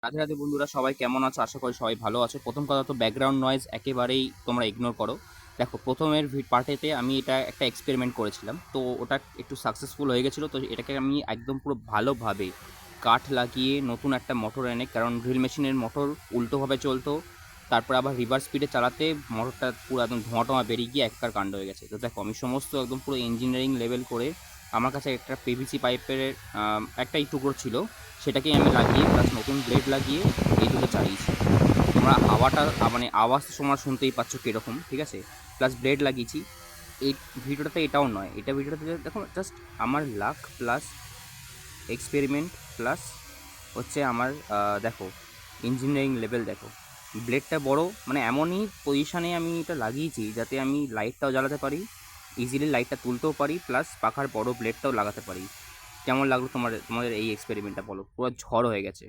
রাধে রাধে বন্ধুরা, সবাই কেমন আছো? আশা করি সবাই ভালো আছো। প্রথম কথা তো ব্যাকগ্রাউন্ড নয়েজ একেবারেই তোমরা ইগনোর করো। দেখো, প্রথমের পার্টেতে আমি এটা একটা এক্সপেরিমেন্ট করেছিলাম, তো ওটা একটু সাকসেসফুল হয়ে গেছিলো। তো এটাকে আমি একদম পুরো ভালোভাবে কাঠ লাগিয়ে নতুন একটা মোটর এনে, কারণ ড্রিল মেশিনের মোটর উল্টোভাবে চলতো, তারপর আবার রিভার্স স্পিডে চালাতে মোটরটা পুরো একদম ধোঁয়া টোঁয়া বেরিয়ে গিয়ে একাকার কাণ্ড হয়ে গেছে। তো দেখো, আমি সমস্ত একদম পুরো ইঞ্জিনিয়ারিং লেভেল করে আমার কাছে একটা পিভিসি পাইপের একটাই টুকরো ছিল, সেটাকেই আমি লাগিয়ে প্লাস নতুন ব্লেড লাগিয়ে এই দুটো চালিয়েছি। তোমরা হাওয়াটা মানে আওয়াজ তো তোমরা শুনতেই পাচ্ছ কীরকম, ঠিক আছে? প্লাস ব্লেড লাগিয়েছি। এই ভিডিওটাতে এটাও নয়, এটা ভিডিওটাতে দেখো জাস্ট আমার লাক প্লাস এক্সপেরিমেন্ট প্লাস হচ্ছে আমার দেখো ইঞ্জিনিয়ারিং লেভেল দেখো। ব্লেডটা বড়, মানে এমনই পজিশানে আমি এটা লাগিয়েছি যাতে আমি লাইটটাও জ্বালাতে পারি, ইজিলি লাইটটা তুলতেও পারি, প্লাস পাখার বড় ব্লেডটাও লাগাতে পারি। কেমন লাগলো তোমাদের তোমাদের এই এক্সপেরিমেন্টটা বলো? পুরো ঝড় হয়ে গেছে।